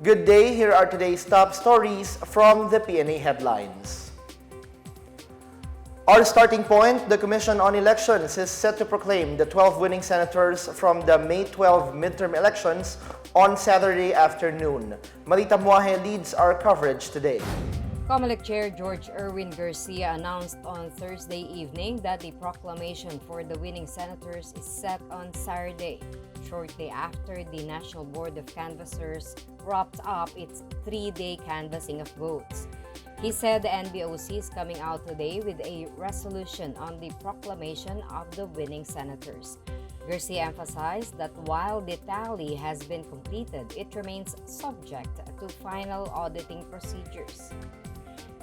Good day, here are today's top stories from the Pna Headlines. Our starting point, the Commission on Elections is set to proclaim the 12 winning senators from the May 12 midterm elections on Saturday afternoon. Marita Muahe leads our coverage today. Comelec Chair George Erwin Garcia announced on Thursday evening that the proclamation for the winning senators is set on Saturday, shortly after the National Board of Canvassers wrapped up its 3-day canvassing of votes. He said the NBOC is coming out today with a resolution on the proclamation of the winning senators. Garcia emphasized that while the tally has been completed, it remains subject to final auditing procedures.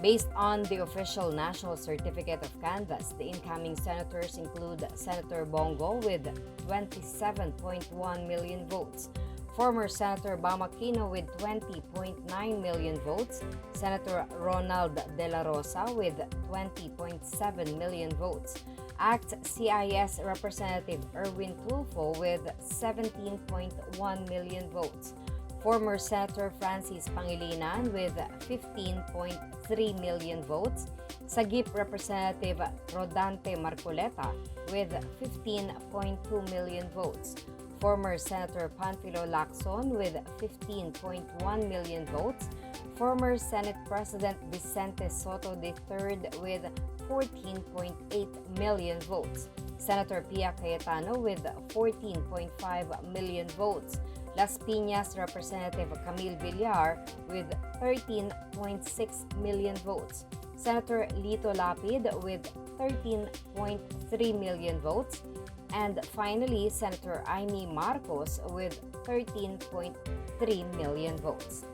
Based on the official National Certificate of Canvass, the incoming senators include Senator Bongo with 27.1 million votes, former Senator Bam Aquino with 20.9 million votes, Senator Ronald De La Rosa with 20.7 million votes, ACT CIS Representative Erwin Tulfo with 17.1 million votes, former Senator Francis Pangilinan with 15.3 million votes, Sagip Representative Rodante Marcoleta with 15.2 million votes, former Senator Panfilo Lacson with 15.1 million votes, former Senate President Vicente Soto III with 14.8 million votes, Senator Pia Cayetano with 14.5 million votes, Las Piñas Representative Camille Villar with 13.6 million votes, Senator Lito Lapid with 13.3 million votes, and finally Senator Amy Marcos with 13.3 million votes.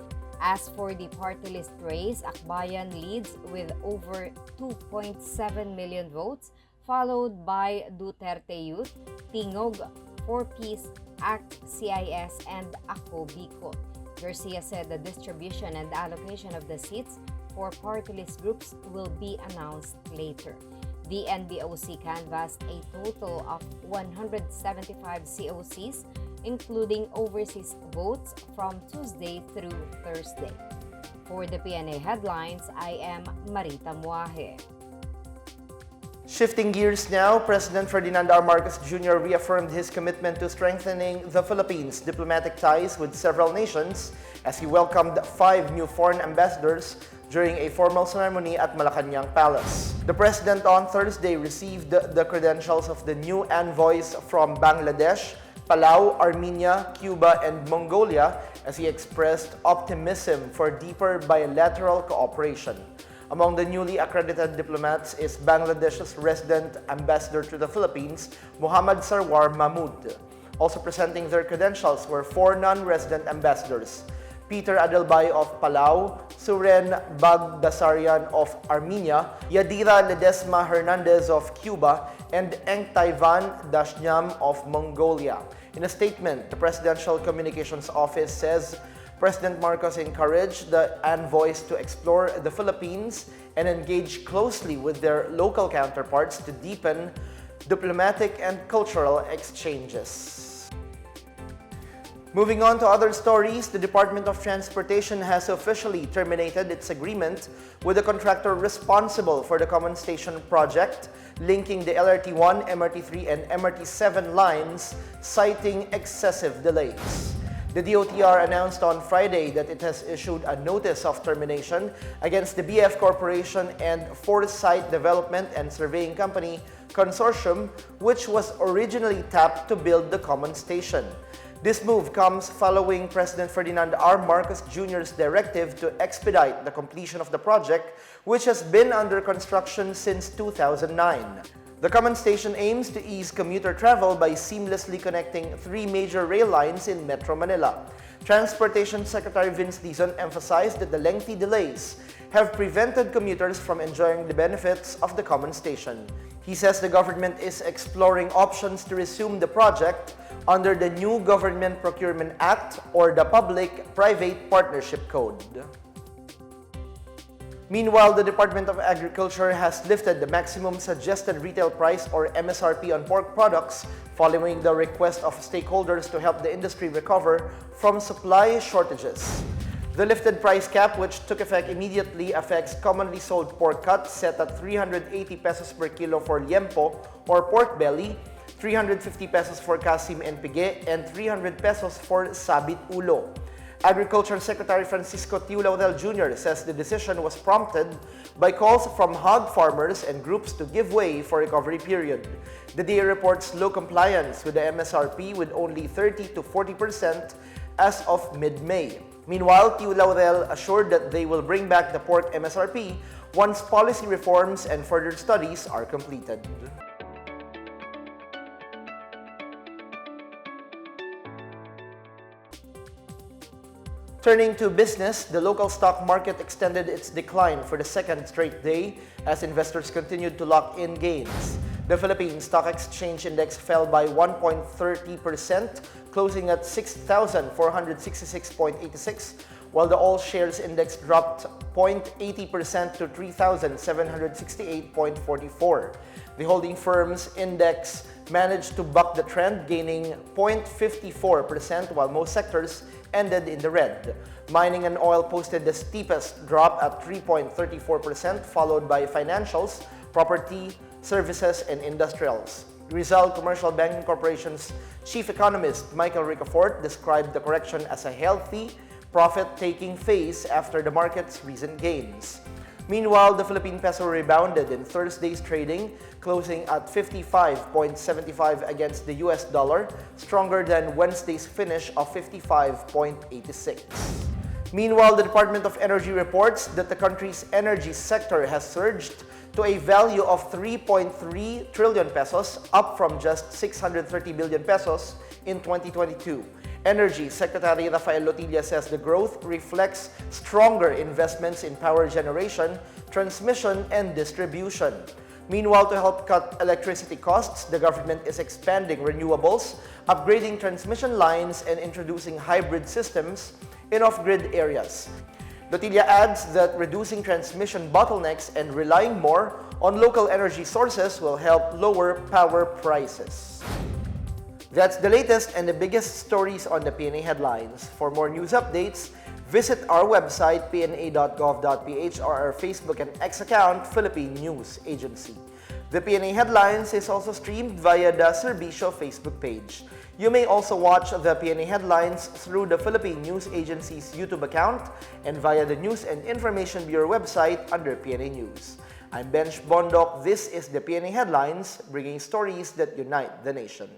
As for the party list race, Akbayan leads with over 2.7 million votes, followed by Duterte Youth, Tingog, 4Ps, ACT CIS, and Ako Bicol. Garcia said the distribution and allocation of the seats for party list groups will be announced later. The NBOC canvassed a total of 175 COCs, including overseas votes from Tuesday through Thursday. For the Pna Headlines, I am Marita Muahe. Shifting gears now, President Ferdinand R. Marcos Jr. reaffirmed his commitment to strengthening the Philippines' diplomatic ties with several nations as he welcomed 5 new foreign ambassadors during a formal ceremony at Malacanang Palace. The President on Thursday received the credentials of the new envoys from Bangladesh, Palau, Armenia, Cuba, and Mongolia as he expressed optimism for deeper bilateral cooperation. Among the newly accredited diplomats is Bangladesh's resident ambassador to the Philippines, Muhammad Sarwar Mahmood. Also presenting their credentials were 4 non-resident ambassadors, Peter Adelbay of Palau, Suren Bagdasarian of Armenia, Yadira Ledesma Hernandez of Cuba, and Engtaivan Dashnyam of Mongolia. In a statement, the Presidential Communications Office says President Marcos encouraged the envoys to explore the Philippines and engage closely with their local counterparts to deepen diplomatic and cultural exchanges. Moving on to other stories, the Department of Transportation has officially terminated its agreement with the contractor responsible for the Common Station project, linking the LRT-1, MRT-3, and MRT-7 lines, citing excessive delays. The DOTr announced on Friday that it has issued a notice of termination against the BF Corporation and Foresight Development and Surveying Company Consortium, which was originally tapped to build the common station. This move comes following President Ferdinand R. Marcos Jr.'s directive to expedite the completion of the project, which has been under construction since 2009. The common station aims to ease commuter travel by seamlessly connecting 3 major rail lines in Metro Manila. Transportation Secretary Vince Dizon emphasized that the lengthy delays have prevented commuters from enjoying the benefits of the common station. He says the government is exploring options to resume the project under the new Government Procurement Act or the Public-Private Partnership Code. Meanwhile, the Department of Agriculture has lifted the maximum suggested retail price or MSRP on pork products following the request of stakeholders to help the industry recover from supply shortages. The lifted price cap, which took effect immediately, affects commonly sold pork cuts set at 380 pesos per kilo for liempo or pork belly, 350 pesos for kasim and pige, and 300 pesos for sabit ulo. Agriculture Secretary Francisco Tiulaudel Jr. says the decision was prompted by calls from hog farmers and groups to give way for recovery period. The DA reports low compliance with the MSRP with only 30 to 40% as of mid-May. Meanwhile, Tiulaudel assured that they will bring back the pork MSRP once policy reforms and further studies are completed. Turning to business, the local stock market extended its decline for the second straight day as investors continued to lock in gains. The Philippine Stock Exchange Index fell by 1.30%, closing at 6,466.86, while the All Shares Index dropped 0.80% to 3,768.44. The holding firm's index managed to buck the trend, gaining 0.54%, while most sectors ended in the red. Mining and oil posted the steepest drop at 3.34%, followed by financials, property, services, and industrials. Rizal Commercial Banking Corporation's chief economist Michael Ricafort described the correction as a healthy, profit-taking phase after the market's recent gains. Meanwhile, the Philippine peso rebounded in Thursday's trading, closing at 55.75 against the US dollar, stronger than Wednesday's finish of 55.86. Meanwhile, the Department of Energy reports that the country's energy sector has surged to a value of 3.3 trillion pesos, up from just 630 billion pesos in 2022. Energy Secretary Rafael Lotilla says the growth reflects stronger investments in power generation, transmission, and distribution. Meanwhile, to help cut electricity costs, the government is expanding renewables, upgrading transmission lines, and introducing hybrid systems in off-grid areas. Lotilla adds that reducing transmission bottlenecks and relying more on local energy sources will help lower power prices. That's the latest and the biggest stories on the PNA Headlines. For more news updates, visit our website pna.gov.ph or our Facebook and X account, Philippine News Agency. The PNA Headlines is also streamed via the Servicio Facebook page. You may also watch the PNA Headlines through the Philippine News Agency's YouTube account and via the News and Information Bureau website under PNA News. I'm Benj Bondok. This is the PNA Headlines, bringing stories that unite the nation.